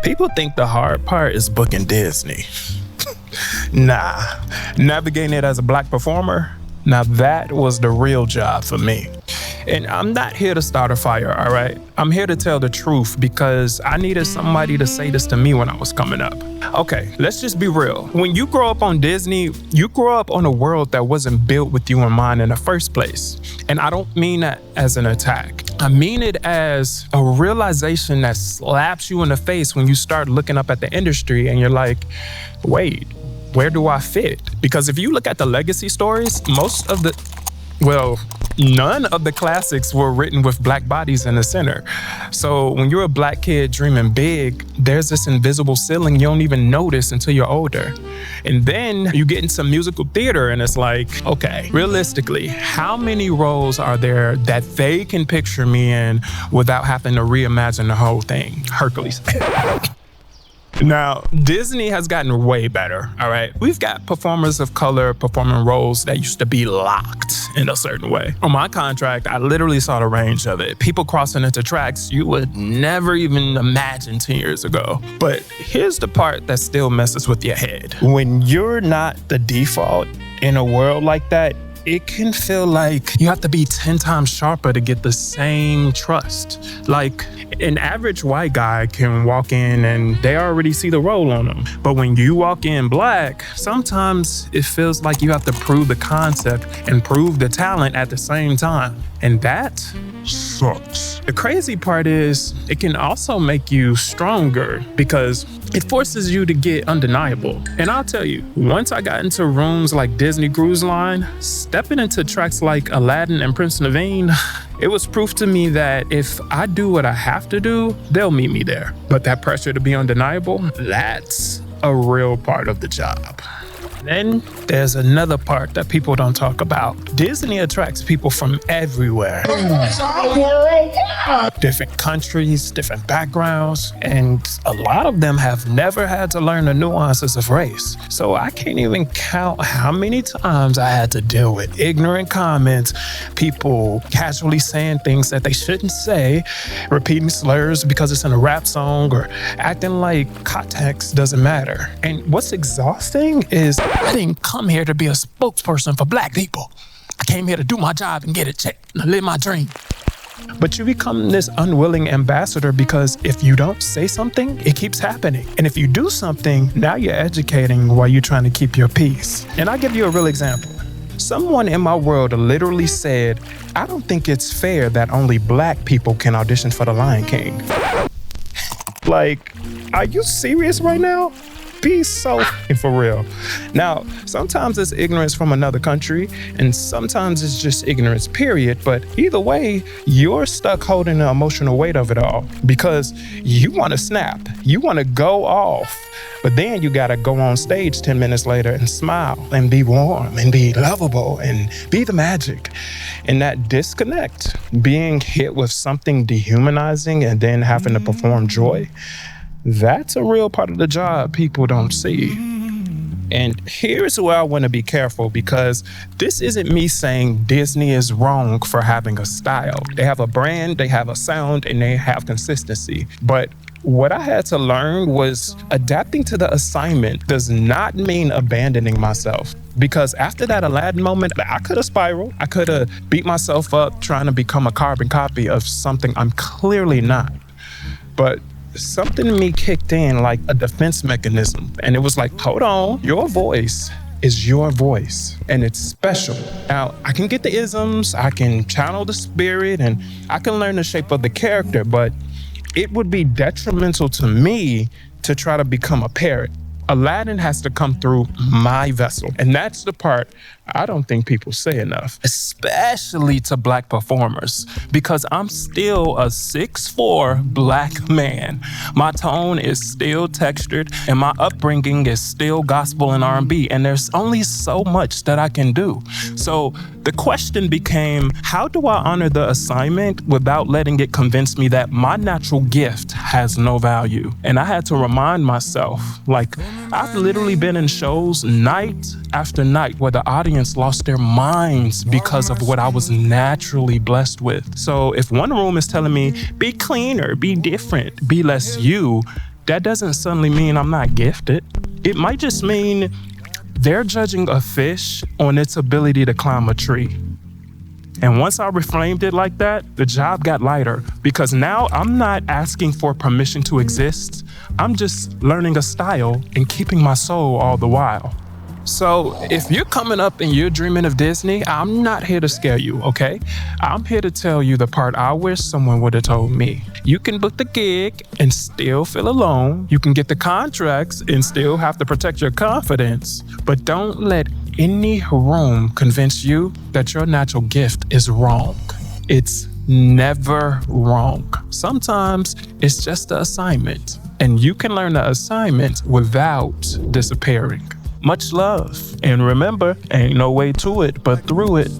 People think the hard part is booking Disney. Nah, navigating it as a Black performer, now that was the real job for me. And I'm not here to start a fire, all right? I'm here to tell the truth because I needed somebody to say this to me when I was coming up. Okay, let's just be real. When you grow up on Disney, you grow up on a world that wasn't built with you in mind in the first place. And I don't mean that as an attack. I mean it as a realization that slaps you in the face when you start looking up at the industry and you're like, wait, where do I fit? Because if you look at the legacy stories, none of the classics were written with Black bodies in the center. So when you're a Black kid dreaming big, there's this invisible ceiling you don't even notice until you're older. And then you get into musical theater and it's like, okay, realistically, how many roles are there that they can picture me in without having to reimagine the whole thing? Hercules. Now, Disney has gotten way better, all right? We've got performers of color performing roles that used to be locked in a certain way. On my contract, I literally saw the range of it. People crossing into tracks you would never even imagine 10 years ago. But here's the part that still messes with your head. When you're not the default in a world like that, it can feel like you have to be 10 times sharper to get the same trust. Like, an average white guy can walk in and they already see the role on them. But when you walk in Black, sometimes it feels like you have to prove the concept and prove the talent at the same time. And that sucks. The crazy part is it can also make you stronger because it forces you to get undeniable. And I'll tell you, once I got into rooms like Disney Cruise Line, stepping into tracks like Aladdin and Prince Naveen, it was proof to me that if I do what I have to do, they'll meet me there. But that pressure to be undeniable, that's a real part of the job. Then there's another part that people don't talk about. Disney attracts people from everywhere. Different countries, different backgrounds, and a lot of them have never had to learn the nuances of race. So I can't even count how many times I had to deal with ignorant comments, people casually saying things that they shouldn't say, repeating slurs because it's in a rap song, or acting like context doesn't matter. And what's exhausting is I didn't come here to be a spokesperson for Black people. I came here to do my job and get a check and live my dream. But you become this unwilling ambassador because if you don't say something, it keeps happening. And if you do something, now you're educating while you're trying to keep your peace. And I'll give you a real example. Someone in my world literally said, I don't think it's fair that only Black people can audition for The Lion King. Like, are you serious right now? Be so for real. Now, sometimes it's ignorance from another country, and sometimes it's just ignorance, period. But either way, you're stuck holding the emotional weight of it all because you want to snap, you want to go off, but then you got to go on stage 10 minutes later and smile and be warm and be lovable and be the magic. And that disconnect, being hit with something dehumanizing and then having to perform joy, that's a real part of the job people don't see. And here's where I want to be careful because this isn't me saying Disney is wrong for having a style. They have a brand, they have a sound, and they have consistency. But what I had to learn was adapting to the assignment does not mean abandoning myself. Because after that Aladdin moment, I could have spiraled. I could have beat myself up trying to become a carbon copy of something I'm clearly not. But something in me kicked in like a defense mechanism. And it was like, hold on, your voice is your voice and it's special. Now, I can get the isms, I can channel the spirit, and I can learn the shape of the character, but it would be detrimental to me to try to become a parrot. Aladdin has to come through my vessel. And that's the part I don't think people say enough, especially to Black performers, because I'm still a 6'4" Black man. My tone is still textured and my upbringing is still gospel and R&B, and there's only so much that I can do. So the question became, how do I honor the assignment without letting it convince me that my natural gift has no value? And I had to remind myself, like, I've literally been in shows night after night where the audience lost their minds because of what I was naturally blessed with. So if one room is telling me, be cleaner, be different, be less you, that doesn't suddenly mean I'm not gifted. It might just mean they're judging a fish on its ability to climb a tree. And once I reframed it like that, the job got lighter because now I'm not asking for permission to exist. I'm just learning a style and keeping my soul all the while. So if you're coming up and you're dreaming of Disney, I'm not here to scare you, okay? I'm here to tell you the part I wish someone would have told me. You can book the gig and still feel alone. You can get the contracts and still have to protect your confidence. But don't let any room convince you that your natural gift is wrong. It's never wrong. Sometimes it's just an assignment, and you can learn the assignment without disappearing. Much love. And remember, ain't no way to it but through it.